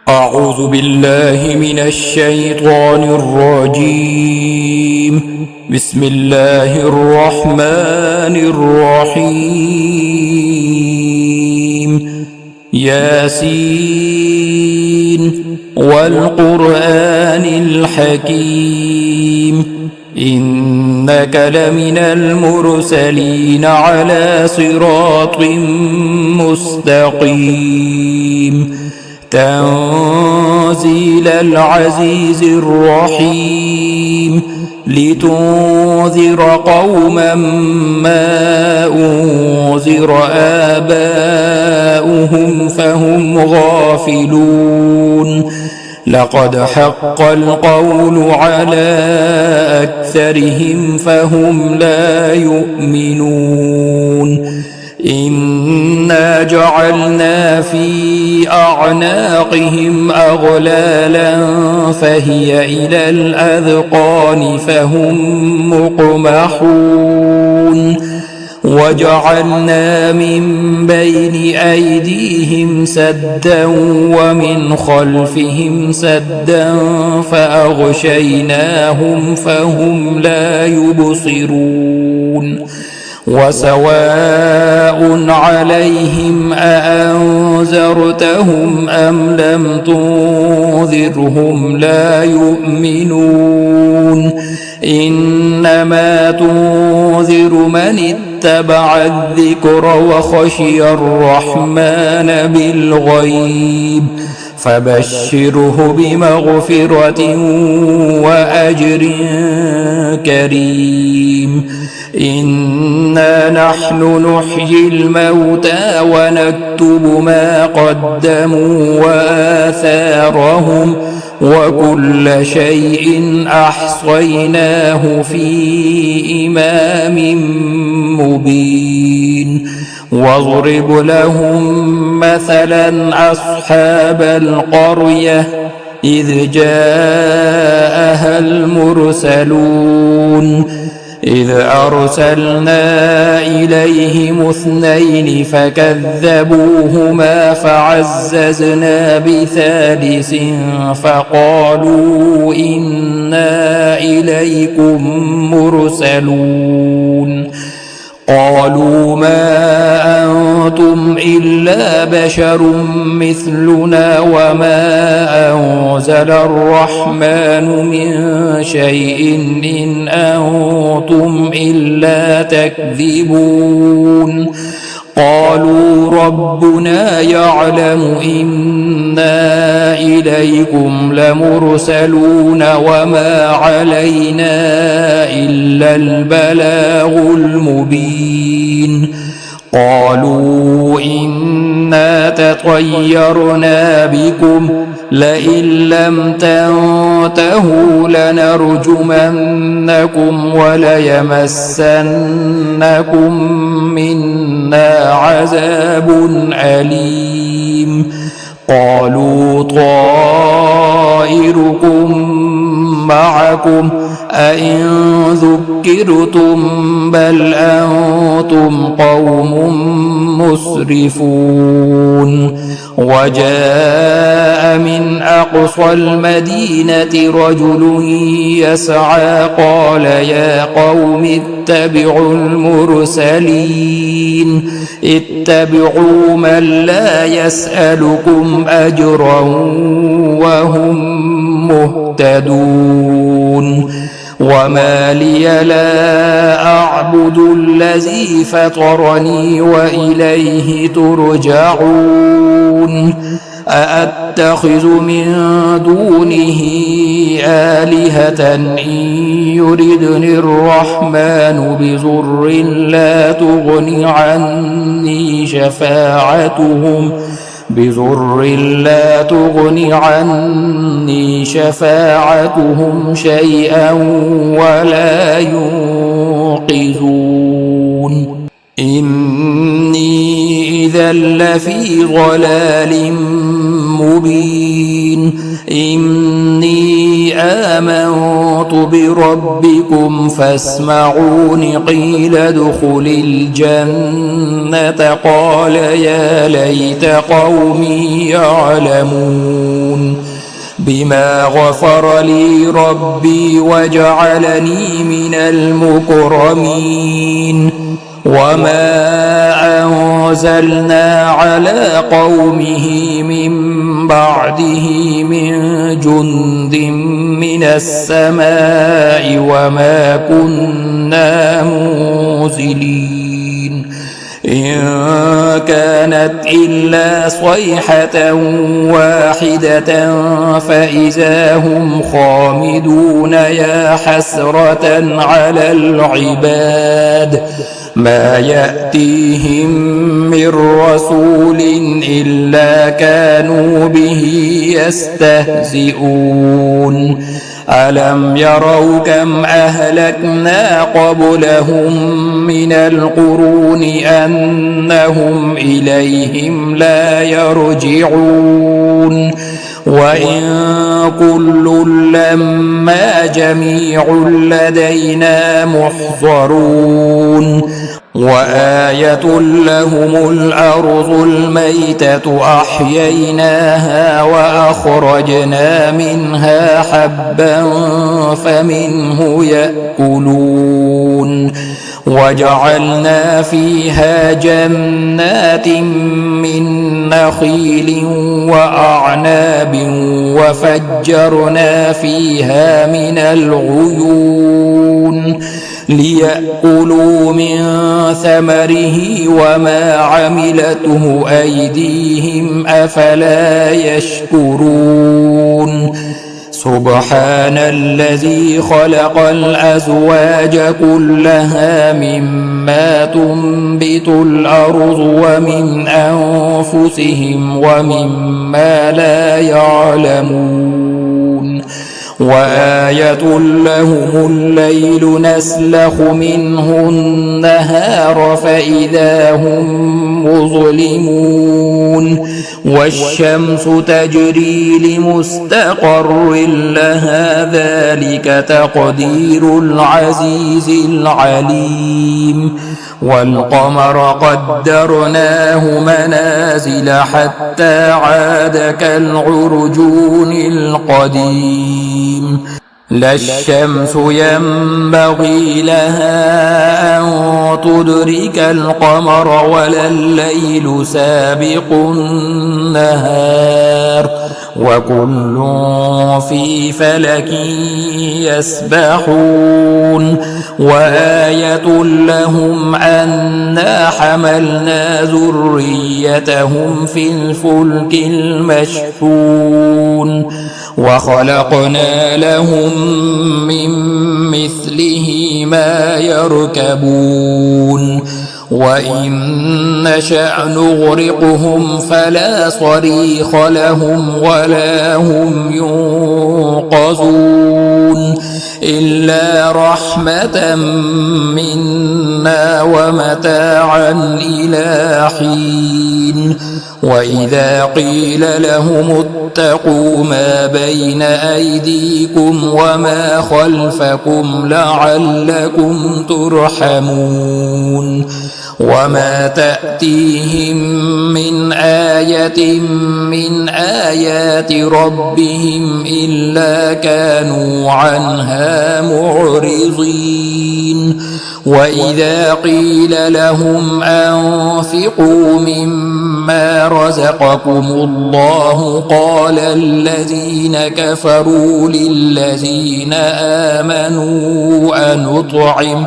أعوذ بالله من الشيطان الرجيم. بسم الله الرحمن الرحيم. ياسين والقرآن الحكيم إنك لمن المرسلين على صراط مستقيم. تنزيل العزيز الرحيم لتنذر قوما ما أنذر آباؤهم فهم غافلون. لقد حق القول على أكثرهم فهم لا يؤمنون. إنا جعلنا في أعناقهم أغلالا فهي إلى الأذقان فهم مقمحون. وجعلنا من بين أيديهم سدا ومن خلفهم سدا فأغشيناهم فهم لا يبصرون. وسواء عليهم أأنذرتهم أم لم تنذرهم لا يؤمنون. إنما تنذر من اتبع الذكر وخشي الرحمن بالغيب فبشره بمغفرة وأجر كريم. إنا نحن نحيي الموتى ونكتب ما قدموا وآثارهم وكل شيء أحصيناه في إمام مبين. واضرب لهم مثلا أصحاب القرية إذ جاءها المرسلون إذ أرسلنا إليهم 2 فكذبوهما فعززنا بثالث فقالوا إنا إليكم مرسلون. قالوا ما أنتم إلا بشر مثلنا وما أنزل الرحمن من شيء إن أنتم إلا تكذبون. قالوا ربنا يعلم إنا إليكم لمرسلون وما علينا إلا البلاغ المبين. قالوا إنا تطيرنا بكم لئن لم تنتهوا لنرجمنكم وليمسنكم منا عذاب أليم. قالوا طائركم معكم أئن ذكرتم بل أنتم قوم مسرفون. وجاء من أقصى المدينة رجل يسعى قال يا قوم اتبعوا المرسلين اتبعوا من لا يسألكم أجرا وهم مهتدون. وما لي لا أعبد الذي فطرني وإليه ترجعون. أأتخذ من دونه آلهة إن يردني الرحمن بضر لا تغن عني شفاعتهم شيئا ولا ينقذون. إني إذا لفي ضلال مبين. إني آمنت بربكم فاسمعون قيل ادخل الجنة قال يا ليت قومي يعلمون بما غفر لي ربي وجعلني من المكرمين وما أنزلنا على قومه من بعده من جند من السماء وما كنا منزلين إن كانت إلا صيحة واحدة فإذا هم خامدون يا حسرة على العباد ما يأتيهم من رسول إلا كانوا به يستهزئون ألم يروا كم أهلكنا قبلهم من القرون أنهم إليهم لا يرجعون وإن كل لما جميع لدينا محضرون وآية لهم الأرض الميتة أحييناها وأخرجنا منها حبا فمنه يأكلون وجعلنا فيها جنات من نخيل وأعناب وفجرنا فيها من العيون ليأكلوا من ثمره وما عملته أيديهم أفلا يشكرون سبحان الذي خلق الأزواج كلها مما تنبت الأرض ومن أنفسهم ومما لا يعلمون وآية لهم الليل نسلخ منه النهار فإذا هم مظلمون والشمس تجري لمستقر لها ذلك تقدير العزيز العليم والقمر قدرناه منازل حتى عاد كالعرجون القديم لا الشمس ينبغي لها أن تدرك القمر ولا الليل سابق النهار وكل في فلك يسبحون وآية لهم أنا حملنا ذريتهم في الفلك المشحون وخلقنا لهم من مثله ما يركبون وإن نشأ نغرقهم فلا صريخ لهم ولا هم ينقذون إلا رحمة منا ومتاعا إلى حين وإذا قيل لهم اتقوا ما بين أيديكم وما خلفكم لعلكم ترحمون وما تأتيهم من آية من آيات ربهم إلا كانوا عنها معرضين وإذا قيل لهم أنفقوا مما رزقكم الله قال الذين كفروا للذين آمنوا أنطعم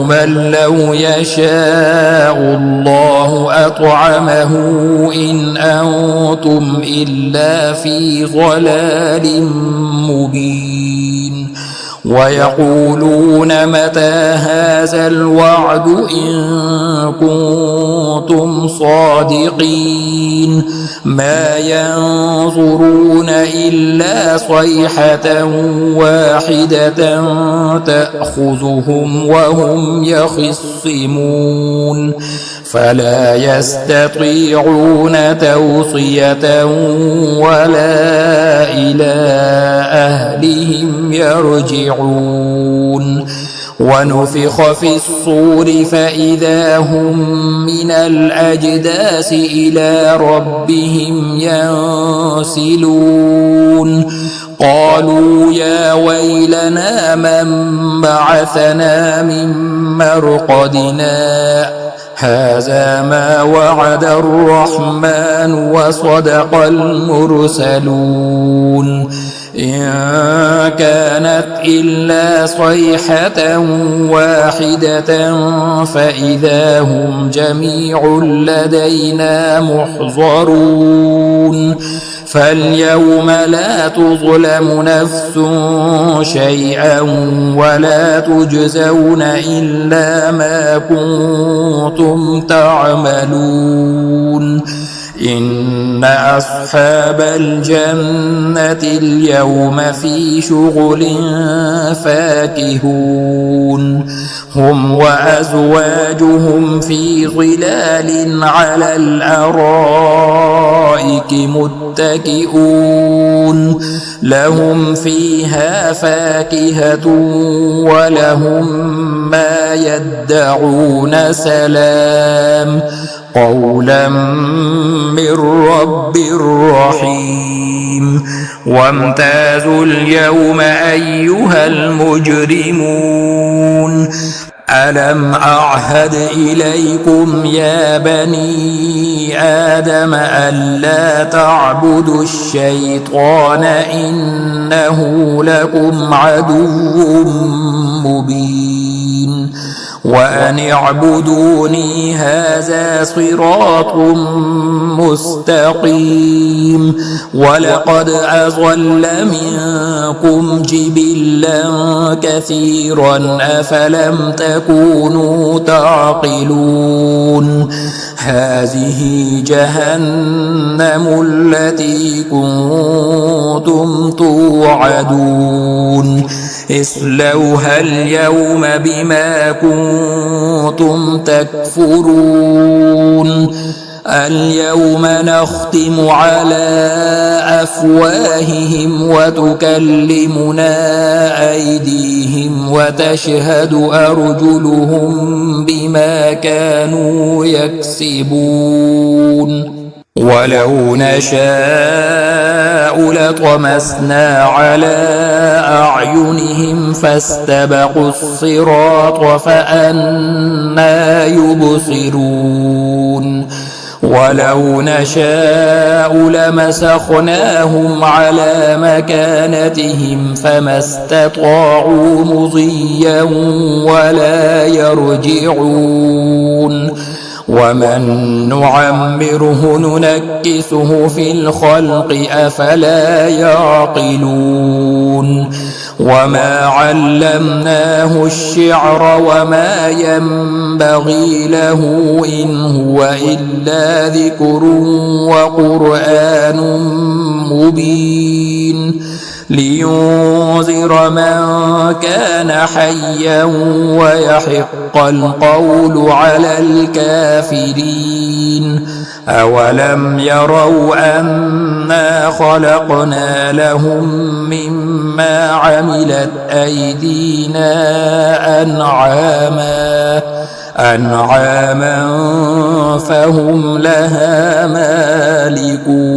من لو يشاء الله أطعمه إن أنتم إلا في ضلال مبين ويقولون متى هذا الوعد إن كنتم صادقين ما ينظرون إلا صيحة واحدة تأخذهم وهم يخصمون فلا يستطيعون توصية ولا إلى أهلهم يرجعون ونفخ في الصور فإذا هم من الأجداث إلى ربهم ينسلون قالوا يا ويلنا من بعثنا من مرقدنا هذا ما وعد الرحمن وصدق المرسلون إن كانت إلا صيحة واحدة فإذا هم جميع لدينا محضرون فاليوم لا تظلم نفس شيئا ولا تجزون إلا ما كنتم تعملون إن أصحاب الجنة اليوم في شغل فاكهون هم وأزواجهم في ظلال على الأرائك متكئون لهم فيها فاكهة ولهم ما يدعون سلام قولا من رب رحيم وامتازوا اليوم أيها المجرمون ألم أعهد إليكم يا بني آدم ألا تعبدوا الشيطان إنه لكم عدو مبين وأن اعبدوني هذا صراط مستقيم ولقد أضل منكم جبلا كثيرا أفلم تكونوا تعقلون هذه جهنم التي كنتم توعدون اصلوها اليوم بما كنتم تكفرون اليوم نختم على أفواههم وتكلمنا أيديهم وتشهد أرجلهم بما كانوا يكسبون ولو نشاء لطمسنا على أعينهم فاستبقوا الصراط فأنى يبصرون ولو نشاء لمسخناهم على مكانتهم فما استطاعوا مضيا ولا يرجعون ومن نعمره ننكسه في الخلق أفلا يعقلون وما علمناه الشعر وما ينبغي له إن هو إلا ذكر وقرآن مبين لينذر من كان حيا ويحق القول على الكافرين أولم يروا أنا خلقنا لهم مما عملت أيدينا أنعاما فهم لها مالكون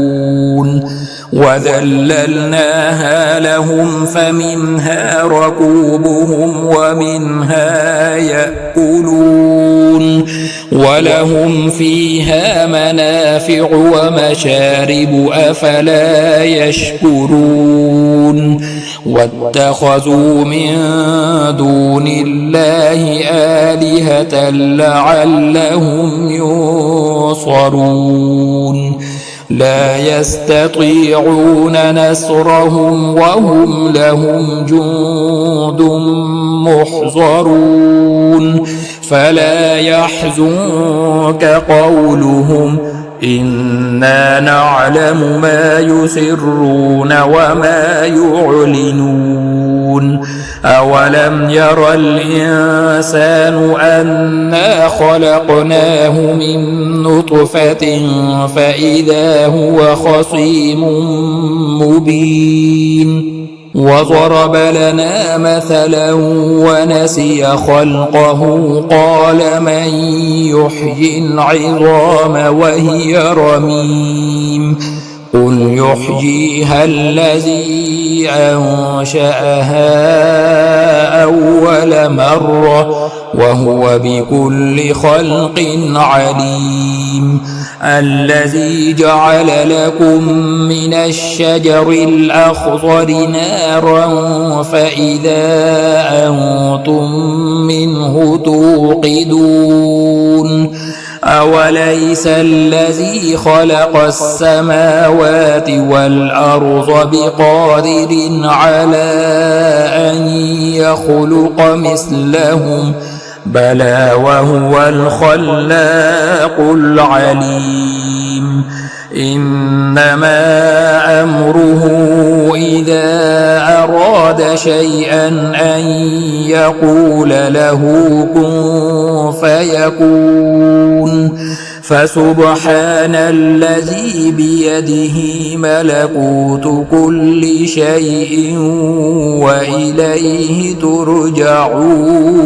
وذللناها لهم فمنها ركوبهم ومنها يأكلون ولهم فيها منافع ومشارب أفلا يشكرون واتخذوا من دون الله آلهة لعلهم ينصرون لا يستطيعون نصرهم وهم لهم جند محضرون فلا يحزنك قولهم إنا نعلم ما يسرون وما يعلنون أولم ير الإنسان أنا خلقناه من نطفة فإذا هو خصيم مبين وضرب لنا مثلا ونسي خلقه قال من يحيي العظام وهي رميم قل يحييها الذي أنشأها أول مرة وهو بكل خلق عليم الذي جعل لكم من الشجر الأخضر نارا فإذا أنتم منه توقدون أوليس الذي خلق السماوات والأرض بقادر على أن يخلق مثلهم بلى وهو الخلاق العليم إنما أمره إذا أراد شيئا أن يقول له كن فيكون فسبحان الذي بيده ملكوت كل شيء وإليه ترجعون.